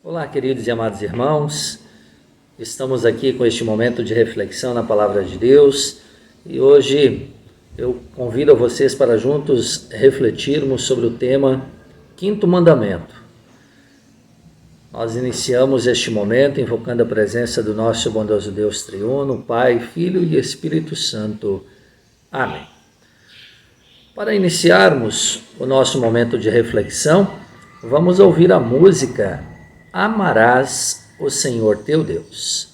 Olá, queridos e amados irmãos, estamos aqui com este momento de reflexão na Palavra de Deus e hoje eu convido a vocês para juntos refletirmos sobre o tema Quinto Mandamento. Nós iniciamos este momento invocando a presença do nosso bondoso Deus triuno, Pai, Filho e Espírito Santo. Amém. Para iniciarmos o nosso momento de reflexão, vamos ouvir a música Amarás o Senhor teu Deus.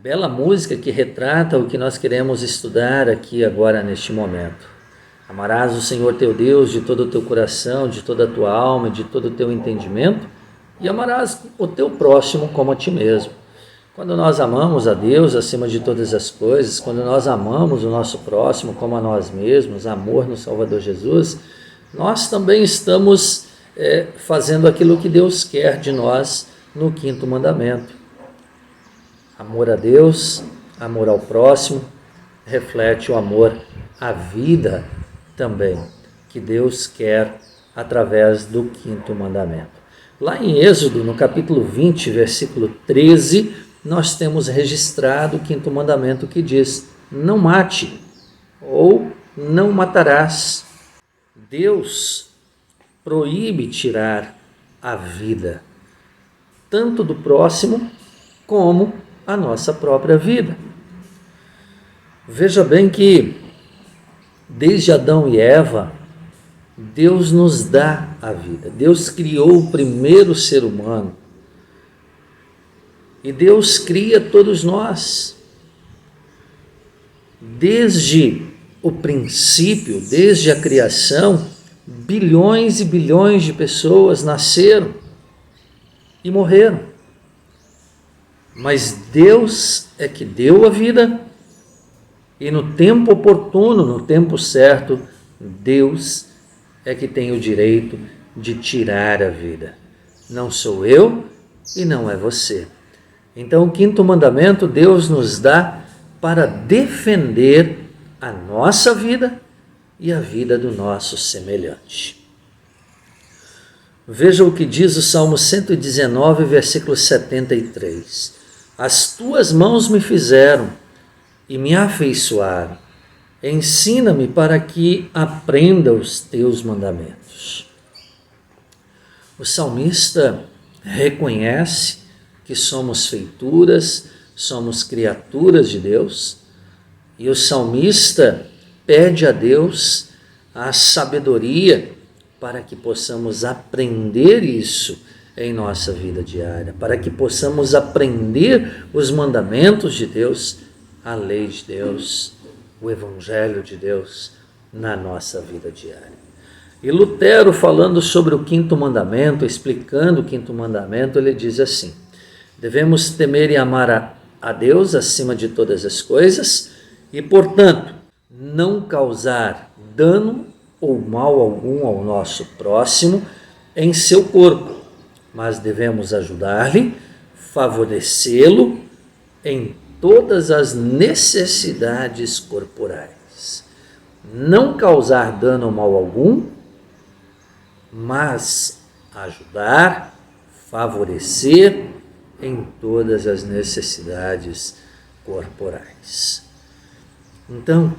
Bela música que retrata o que nós queremos estudar aqui agora neste momento. Amarás o Senhor teu Deus de todo o teu coração, de toda a tua alma, de todo o teu entendimento, e amarás o teu próximo como a ti mesmo. Quando nós amamos a Deus acima de todas as coisas, quando nós amamos o nosso próximo como a nós mesmos, amor no Salvador Jesus, nós também estamos fazendo aquilo que Deus quer de nós no quinto mandamento. Amor a Deus, amor ao próximo, reflete o amor à vida também, que Deus quer através do quinto mandamento. Lá em Êxodo, no capítulo 20, versículo 13, nós temos registrado o quinto mandamento que diz: não mate ou não matarás. Deus proíbe tirar a vida, tanto do próximo como a nossa própria vida. Veja bem que desde Adão e Eva, Deus nos dá a vida. Deus criou o primeiro ser humano. E Deus cria todos nós. Desde o princípio, desde a criação, bilhões e bilhões de pessoas nasceram e morreram. Mas Deus é que deu a vida, e no tempo oportuno, no tempo certo, Deus é que tem o direito de tirar a vida. Não sou eu e não é você. Então, o quinto mandamento Deus nos dá para defender a nossa vida e a vida do nosso semelhante. Veja o que diz o Salmo 119, versículo 73. As tuas mãos me fizeram e me afeiçoaram. Ensina-me para que aprenda os teus mandamentos. O salmista reconhece que somos feituras, somos criaturas de Deus, e o salmista pede a Deus a sabedoria para que possamos aprender isso em nossa vida diária, para que possamos aprender os mandamentos de Deus, a lei de Deus, o Evangelho de Deus na nossa vida diária. E Lutero, falando sobre o quinto mandamento, explicando o quinto mandamento, ele diz assim: devemos temer e amar a Deus acima de todas as coisas e, portanto, não causar dano ou mal algum ao nosso próximo em seu corpo, mas devemos ajudar-lhe, favorecê-lo em todas as necessidades corporais. Não causar dano ou mal algum, mas ajudar, favorecer em todas as necessidades corporais. Então,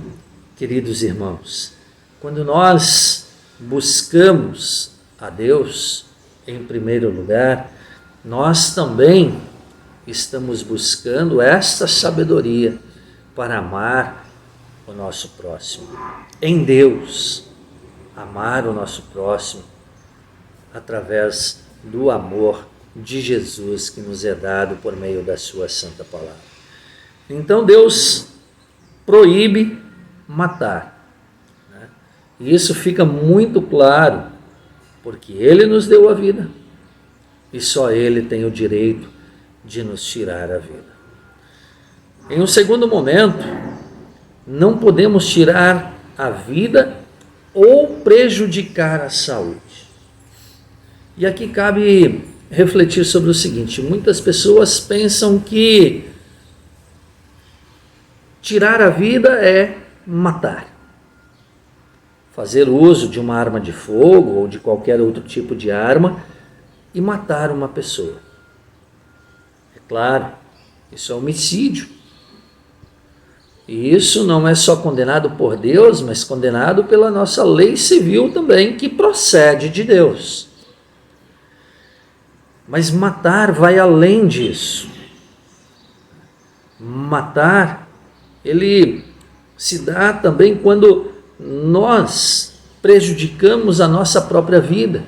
queridos irmãos, quando nós buscamos a Deus em primeiro lugar, nós também estamos buscando esta sabedoria para amar o nosso próximo. Em Deus, amar o nosso próximo através do amor de Jesus que nos é dado por meio da sua santa palavra. Então Deus proíbe matar, né? E isso fica muito claro, porque Ele nos deu a vida e só Ele tem o direito de nos tirar a vida. Em um segundo momento, não podemos tirar a vida ou prejudicar a saúde. E aqui cabe refletir sobre o seguinte: muitas pessoas pensam que tirar a vida é matar. Fazer uso de uma arma de fogo ou de qualquer outro tipo de arma e matar uma pessoa. É claro, isso é homicídio. E isso não é só condenado por Deus, mas condenado pela nossa lei civil também, que procede de Deus. Mas matar vai além disso. Matar, ele se dá também quando nós prejudicamos a nossa própria vida.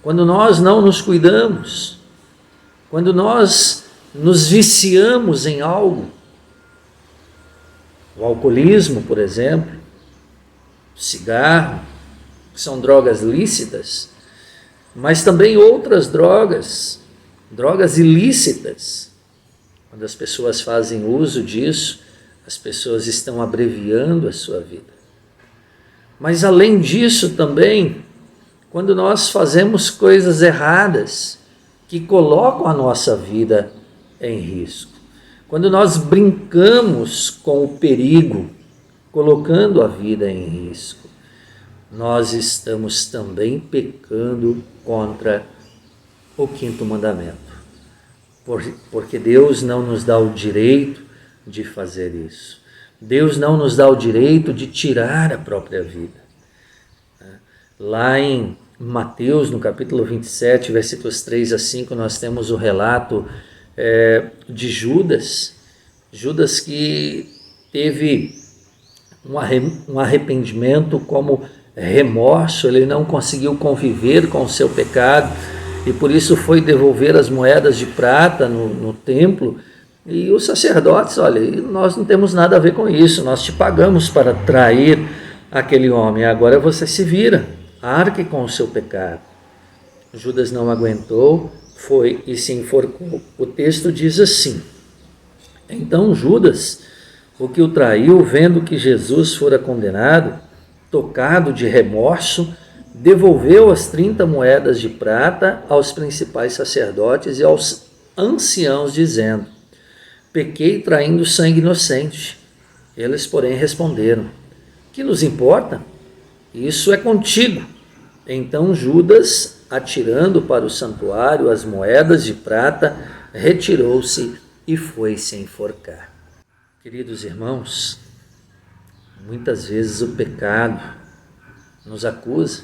Quando nós não nos cuidamos. Quando nós nos viciamos em algo. O alcoolismo, por exemplo, o cigarro, que são drogas lícitas, mas também outras drogas, drogas ilícitas. Quando as pessoas fazem uso disso, as pessoas estão abreviando a sua vida. Mas além disso também, quando nós fazemos coisas erradas que colocam a nossa vida em risco. Quando nós brincamos com o perigo, colocando a vida em risco, nós estamos também pecando contra o quinto mandamento. Porque Deus não nos dá o direito de fazer isso. Deus não nos dá o direito de tirar a própria vida. Lá em Mateus, no capítulo 27, versículos 3 a 5, nós temos o relato de Judas. Judas que teve um arrependimento como remorso, ele não conseguiu conviver com o seu pecado e por isso foi devolver as moedas de prata no templo. E os sacerdotes, olha, nós não temos nada a ver com isso, nós te pagamos para trair aquele homem, agora você se vira, arque com o seu pecado. Judas não aguentou, foi e se enforcou. O texto diz assim: então Judas, o que o traiu, vendo que Jesus fora condenado, tocado de remorso, devolveu as 30 moedas de prata aos principais sacerdotes e aos anciãos, dizendo: pequei traindo sangue inocente. Eles, porém, responderam: que nos importa? Isso é contigo. Então Judas, atirando para o santuário as moedas de prata, retirou-se e foi-se enforcar. Queridos irmãos, muitas vezes o pecado nos acusa,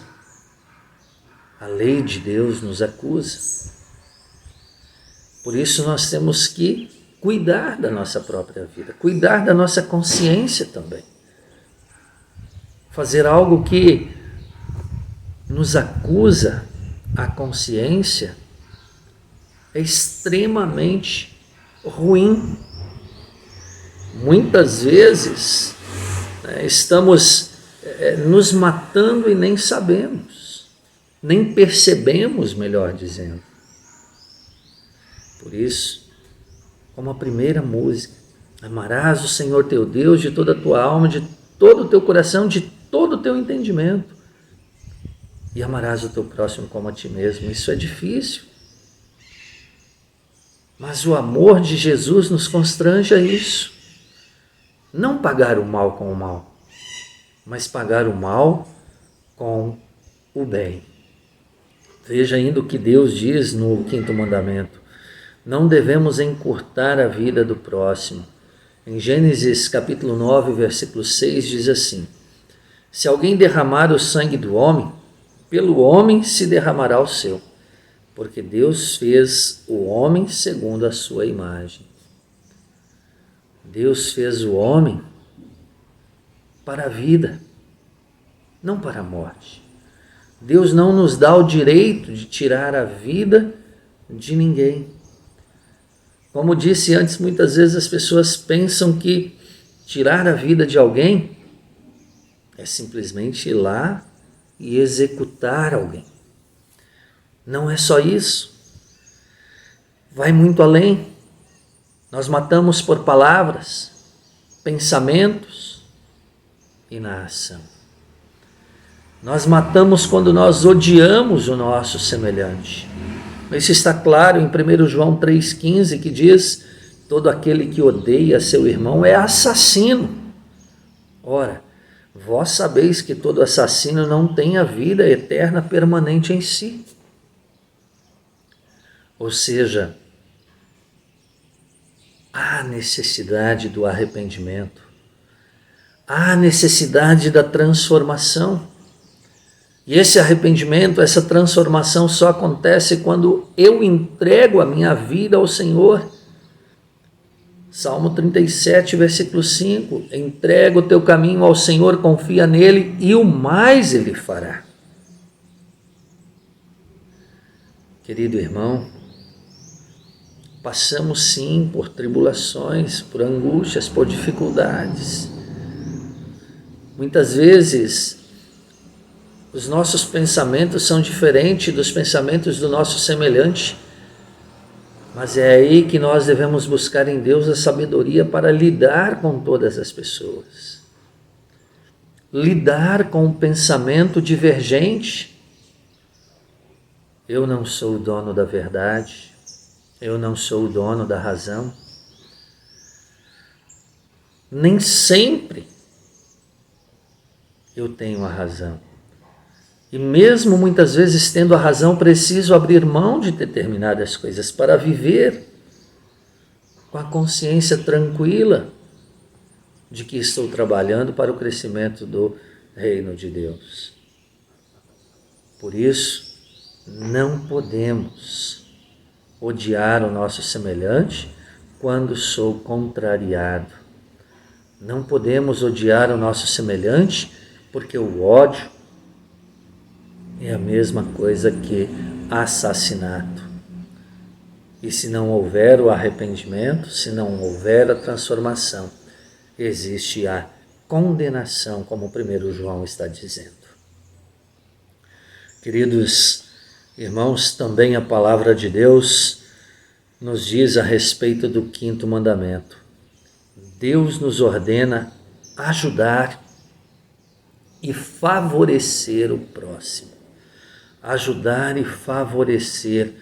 a lei de Deus nos acusa. Por isso nós temos que cuidar da nossa própria vida, cuidar da nossa consciência também. Fazer algo que nos acusa a consciência é extremamente ruim. Muitas vezes estamos nos matando e nem sabemos, nem percebemos, melhor dizendo. Por isso, como a primeira música, amarás o Senhor teu Deus de toda a tua alma, de todo o teu coração, de todo o teu entendimento, e amarás o teu próximo como a ti mesmo. Isso é difícil, mas o amor de Jesus nos constrange a isso. Não pagar o mal com o mal, mas pagar o mal com o bem. Veja ainda o que Deus diz no 5º mandamento: não devemos encurtar a vida do próximo. Em Gênesis capítulo 9, versículo 6 diz assim: se alguém derramar o sangue do homem, pelo homem se derramará o seu, porque Deus fez o homem segundo a sua imagem. Deus fez o homem para a vida, não para a morte. Deus não nos dá o direito de tirar a vida de ninguém. Como disse antes, muitas vezes as pessoas pensam que tirar a vida de alguém é simplesmente ir lá e executar alguém. Não é só isso. Vai muito além. Nós matamos por palavras, pensamentos e na ação. Nós matamos quando nós odiamos o nosso semelhante. Isso está claro em 1 João 3,15, que diz: todo aquele que odeia seu irmão é assassino. Ora, vós sabeis que todo assassino não tem a vida eterna permanente em si. Ou seja, há necessidade do arrependimento, há necessidade da transformação. E esse arrependimento, essa transformação só acontece quando eu entrego a minha vida ao Senhor. Salmo 37, versículo 5, entrega o teu caminho ao Senhor, confia nele e o mais ele fará. Querido irmão, passamos sim por tribulações, por angústias, por dificuldades. Muitas vezes os nossos pensamentos são diferentes dos pensamentos do nosso semelhante, mas é aí que nós devemos buscar em Deus a sabedoria para lidar com todas as pessoas. Lidar com o pensamento divergente. Eu não sou o dono da verdade, eu não sou o dono da razão. Nem sempre eu tenho a razão. E mesmo muitas vezes tendo a razão, preciso abrir mão de determinadas coisas para viver com a consciência tranquila de que estou trabalhando para o crescimento do reino de Deus. Por isso, não podemos odiar o nosso semelhante quando sou contrariado. Não podemos odiar o nosso semelhante, porque o ódio é a mesma coisa que assassinato. E se não houver o arrependimento, se não houver a transformação, existe a condenação, como o 1 João está dizendo. Queridos irmãos, também a palavra de Deus nos diz a respeito do 5º mandamento. Deus nos ordena ajudar e favorecer o próximo. Ajudar e favorecer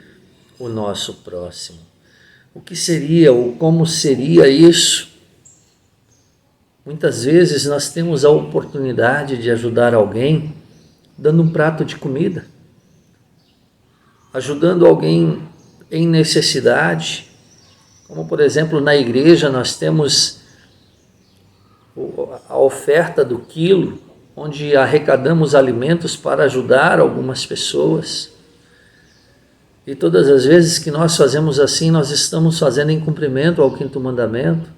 o nosso próximo. O que seria ou como seria isso? Muitas vezes nós temos a oportunidade de ajudar alguém dando um prato de comida, ajudando alguém em necessidade, como por exemplo na igreja nós temos a oferta do quilo, onde arrecadamos alimentos para ajudar algumas pessoas. E todas as vezes que nós fazemos assim, nós estamos fazendo em cumprimento ao 5º mandamento,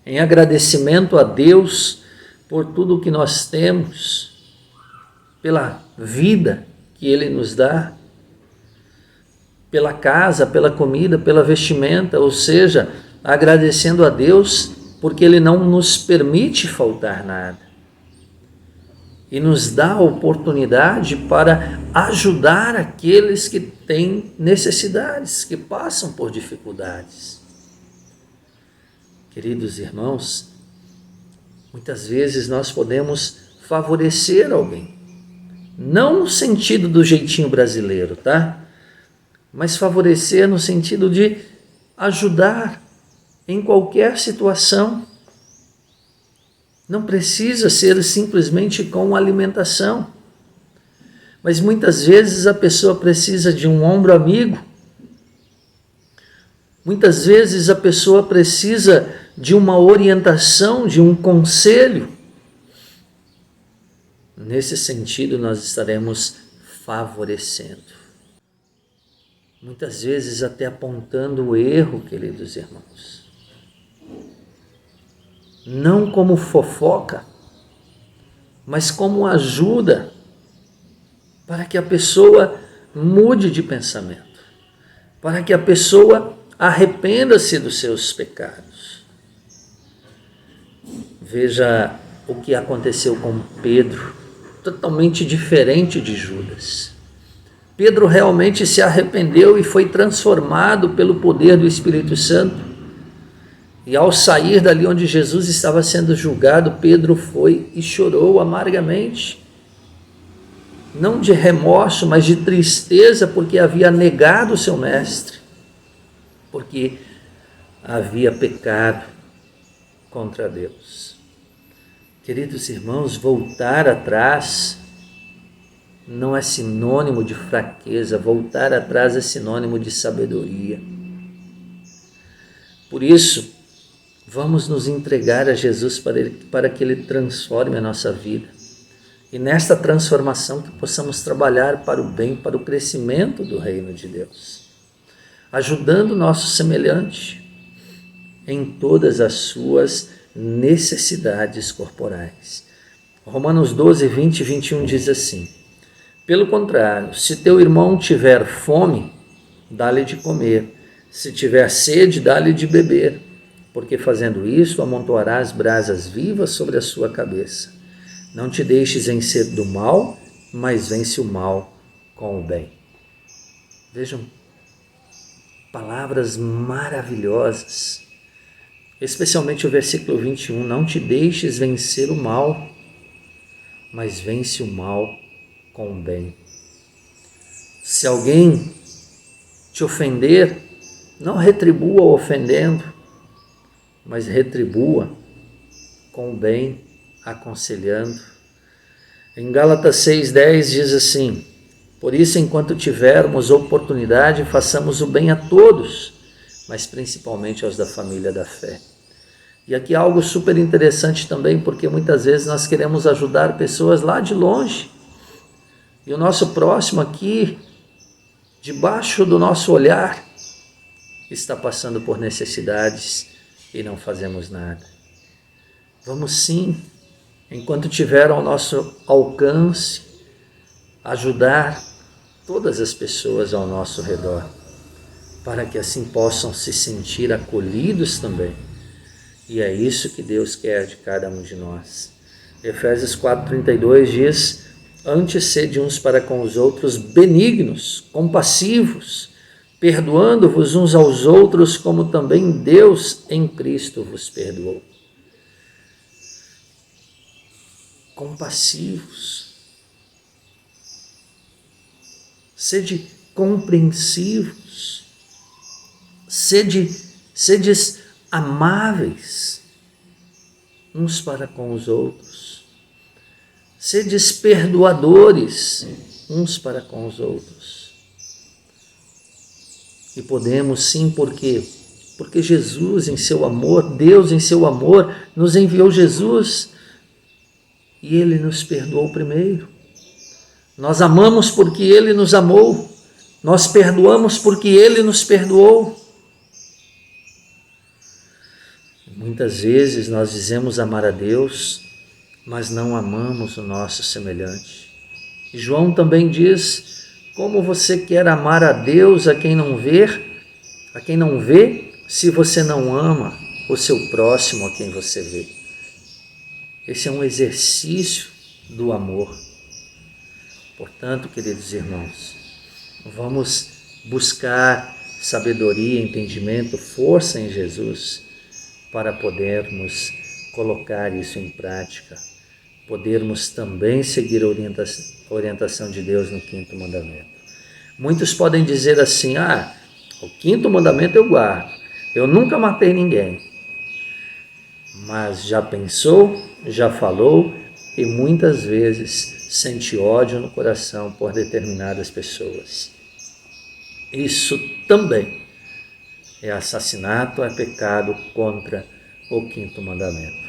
em agradecimento a Deus por tudo que nós temos, pela vida que Ele nos dá, pela casa, pela comida, pela vestimenta, ou seja, agradecendo a Deus porque Ele não nos permite faltar nada e nos dá a oportunidade para ajudar aqueles que têm necessidades, que passam por dificuldades. Queridos irmãos, muitas vezes nós podemos favorecer alguém, não no sentido do jeitinho brasileiro, tá? Mas favorecer no sentido de ajudar em qualquer situação. Não precisa ser simplesmente com alimentação, mas muitas vezes a pessoa precisa de um ombro amigo, muitas vezes a pessoa precisa de uma orientação, de um conselho. Nesse sentido, nós estaremos favorecendo. Muitas vezes até apontando o erro, queridos irmãos. Não como fofoca, mas como ajuda para que a pessoa mude de pensamento, para que a pessoa arrependa-se dos seus pecados. Veja o que aconteceu com Pedro, totalmente diferente de Judas. Pedro realmente se arrependeu e foi transformado pelo poder do Espírito Santo. E ao sair dali onde Jesus estava sendo julgado, Pedro foi e chorou amargamente. Não de remorso, mas de tristeza, porque havia negado o seu mestre, porque havia pecado contra Deus. Queridos irmãos, voltar atrás não é sinônimo de fraqueza, voltar atrás é sinônimo de sabedoria. Por isso, vamos nos entregar a Jesus para que Ele transforme a nossa vida. E nesta transformação que possamos trabalhar para o bem, para o crescimento do reino de Deus, ajudando o nosso semelhante em todas as suas necessidades corporais. Romanos 12, 20 e 21 diz assim: pelo contrário, se teu irmão tiver fome, dá-lhe de comer, se tiver sede, dá-lhe de beber, porque fazendo isso amontoarás brasas vivas sobre a sua cabeça. Não te deixes vencer do mal, mas vence o mal com o bem. Vejam, palavras maravilhosas, especialmente o versículo 21, não te deixes vencer o mal, mas vence o mal com o bem. Se alguém te ofender, não retribua ofendendo, mas retribua com o bem, aconselhando. Em Gálatas 6,10 diz assim: por isso, enquanto tivermos oportunidade, façamos o bem a todos, mas principalmente aos da família da fé. E aqui algo super interessante também, porque muitas vezes nós queremos ajudar pessoas lá de longe, E o nosso próximo aqui, debaixo do nosso olhar, está passando por necessidades e não fazemos nada. Vamos sim, enquanto tiver ao nosso alcance, ajudar todas as pessoas ao nosso redor, para que assim possam se sentir acolhidos também. E é isso que Deus quer de cada um de nós. Efésios 4:32 diz: antes sede uns para com os outros benignos, compassivos, perdoando-vos uns aos outros, como também Deus em Cristo vos perdoou. Compassivos. Sede compreensivos. Sedes amáveis uns para com os outros. Sedes perdoadores uns para com os outros. E podemos sim, porque Jesus em seu amor, Deus em seu amor, nos enviou Jesus e Ele nos perdoou primeiro. Nós amamos porque Ele nos amou, nós perdoamos porque Ele nos perdoou. Muitas vezes nós dizemos amar a Deus, mas não amamos o nosso semelhante. E João também diz: como você quer amar a Deus a quem não vê, se você não ama o seu próximo a quem você vê? Esse é um exercício do amor. Portanto, queridos irmãos, vamos buscar sabedoria, entendimento, força em Jesus, para podermos colocar isso em prática, podermos também seguir a orientação de Deus no 5º mandamento. Muitos podem dizer assim: o 5º mandamento eu guardo, eu nunca matei ninguém. Mas já pensou, já falou e muitas vezes sente ódio no coração por determinadas pessoas. Isso também é assassinato, é pecado contra o 5º mandamento.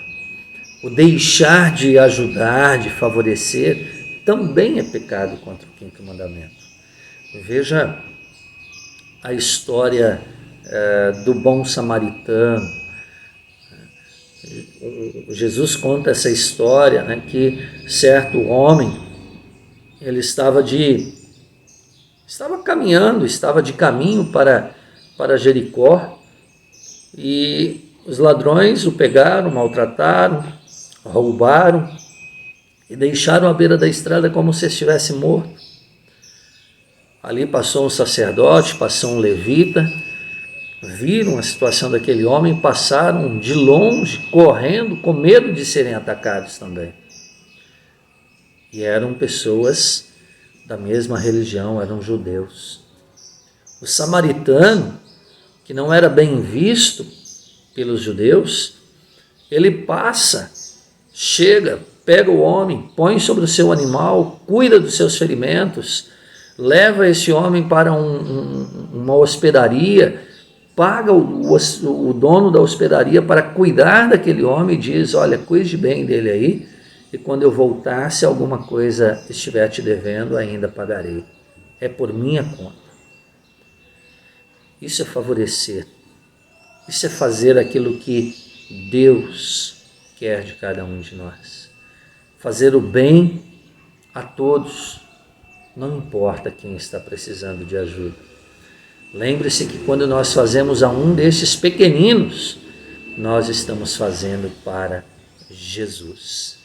O deixar de ajudar, de favorecer, também é pecado contra o 5º mandamento. Veja a história do bom samaritano. Jesus conta essa história, né, que certo homem, ele estava caminhando, estava de caminho para Jericó, e os ladrões o pegaram, maltrataram, roubaram e deixaram à beira da estrada como se estivesse morto. Ali passou um sacerdote, passou um levita, viram a situação daquele homem, passaram de longe, correndo, com medo de serem atacados também. E eram pessoas da mesma religião, eram judeus. O samaritano, que não era bem visto pelos judeus, ele passa, chega, pega o homem, põe sobre o seu animal, cuida dos seus ferimentos, leva esse homem para uma hospedaria, paga o dono da hospedaria para cuidar daquele homem e diz: olha, cuide bem dele aí, e quando eu voltar, se alguma coisa estiver te devendo, ainda pagarei. É por minha conta. Isso é favorecer. Isso é fazer aquilo que Deus quer de cada um de nós. Fazer o bem a todos, não importa quem está precisando de ajuda. Lembre-se que quando nós fazemos a um desses pequeninos, nós estamos fazendo para Jesus.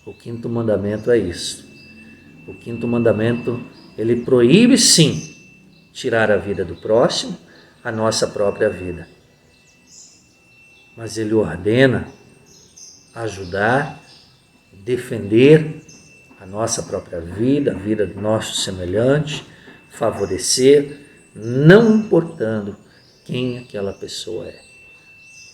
O 5º mandamento é isso. O 5º mandamento, ele proíbe sim tirar a vida do próximo, a nossa própria vida. Mas ele ordena ajudar, defender a nossa própria vida, a vida do nosso semelhante, favorecer, não importando quem aquela pessoa é.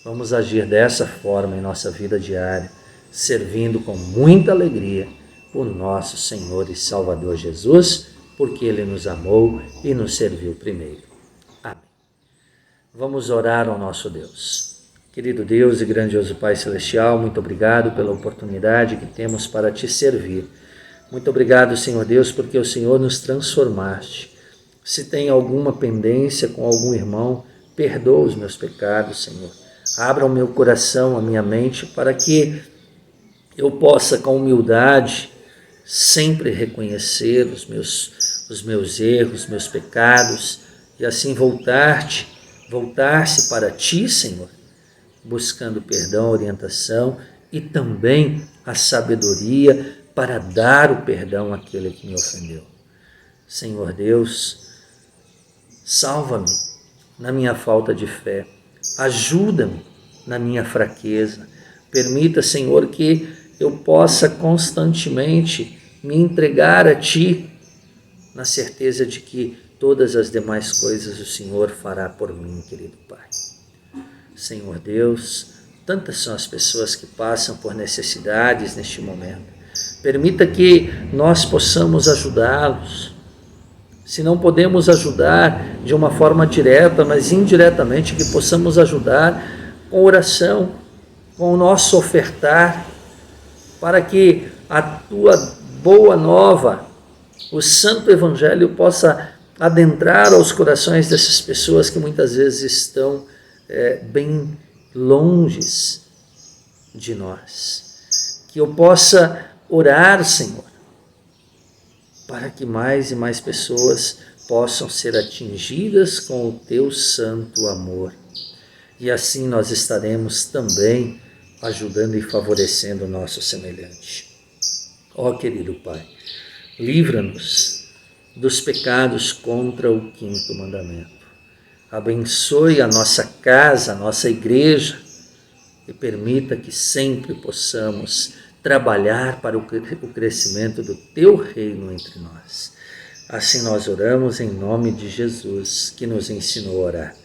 Vamos agir dessa forma em nossa vida diária, servindo com muita alegria o nosso Senhor e Salvador Jesus, porque Ele nos amou e nos serviu primeiro. Amém. Vamos orar ao nosso Deus. Querido Deus e grandioso Pai Celestial, muito obrigado pela oportunidade que temos para Te servir. Muito obrigado, Senhor Deus, porque o Senhor nos transformaste. Se tem alguma pendência com algum irmão, perdoa os meus pecados, Senhor. Abra o meu coração, a minha mente, para que eu possa, com humildade, sempre reconhecer os meus erros, meus pecados, e assim voltar-se para Ti, Senhor, buscando perdão, orientação e também a sabedoria para dar o perdão àquele que me ofendeu. Senhor Deus, salva-me na minha falta de fé, ajuda-me na minha fraqueza. Permita, Senhor, que eu possa constantemente me entregar a Ti, na certeza de que todas as demais coisas o Senhor fará por mim, querido Pai. Senhor Deus, tantas são as pessoas que passam por necessidades neste momento. Permita que nós possamos ajudá-los. Se não podemos ajudar de uma forma direta, mas indiretamente, que possamos ajudar com oração, com o nosso ofertar, para que a Tua boa nova, o Santo Evangelho, possa adentrar aos corações dessas pessoas que muitas vezes estão bem longes de nós. Que eu possa orar, Senhor, para que mais e mais pessoas possam ser atingidas com o Teu santo amor. E assim nós estaremos também ajudando e favorecendo o nosso semelhante. Ó querido Pai, livra-nos dos pecados contra o 5º mandamento. Abençoe a nossa casa, a nossa igreja, e permita que sempre possamos trabalhar para o crescimento do Teu reino entre nós. Assim nós oramos em nome de Jesus, que nos ensinou a orar.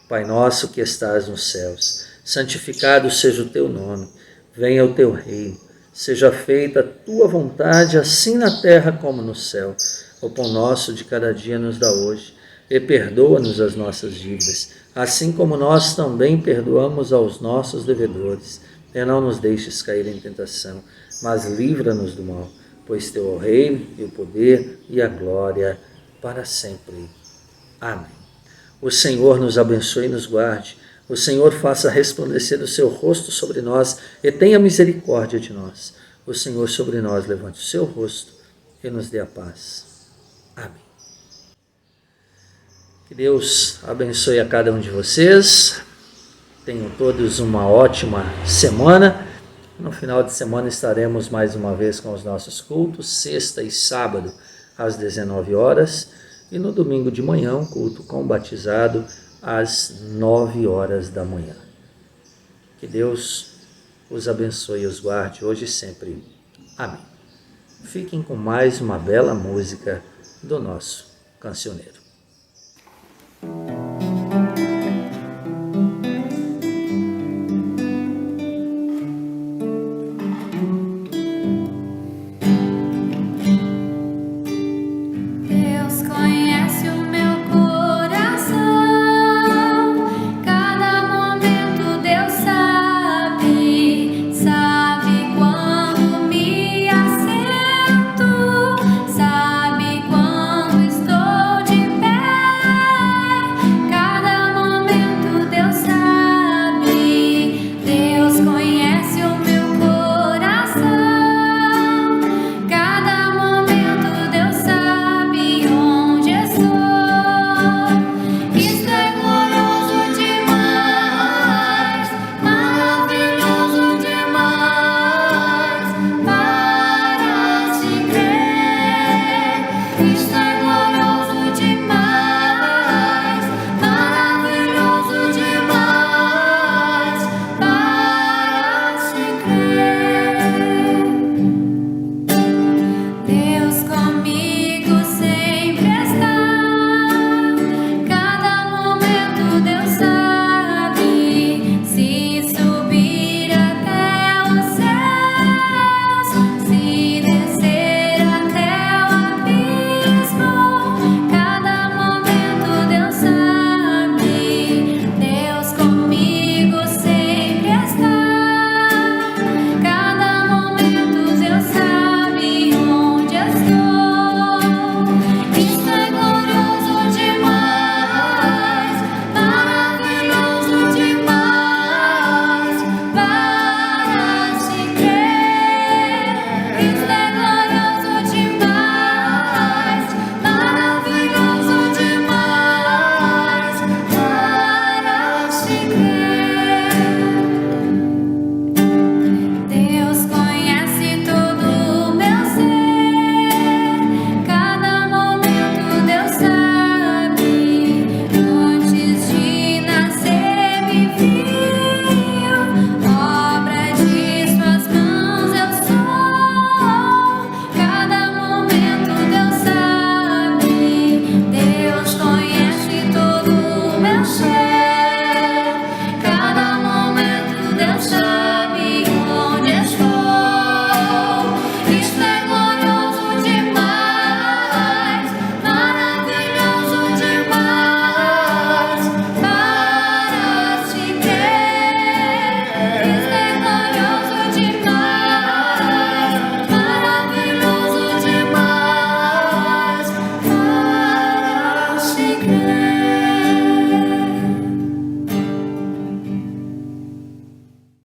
Pai nosso que estás nos céus, santificado seja o Teu nome, venha o Teu reino, seja feita a Tua vontade, assim na terra como no céu. O pão nosso de cada dia nos dá hoje, e perdoa-nos as nossas dívidas, assim como nós também perdoamos aos nossos devedores. E não nos deixes cair em tentação, mas livra-nos do mal, pois Teu é o reino, e o poder, e a glória, para sempre. Amém. O Senhor nos abençoe e nos guarde. O Senhor faça resplandecer o seu rosto sobre nós e tenha misericórdia de nós. O Senhor sobre nós levante o seu rosto e nos dê a paz. Amém. Que Deus abençoe a cada um de vocês. Tenham todos uma ótima semana. No final de semana estaremos mais uma vez com os nossos cultos, sexta e sábado às 19 horas e no domingo de manhã um culto com o batizado às 9 horas da manhã. Que Deus os abençoe e os guarde hoje e sempre. Amém. Fiquem com mais uma bela música do nosso cancioneiro.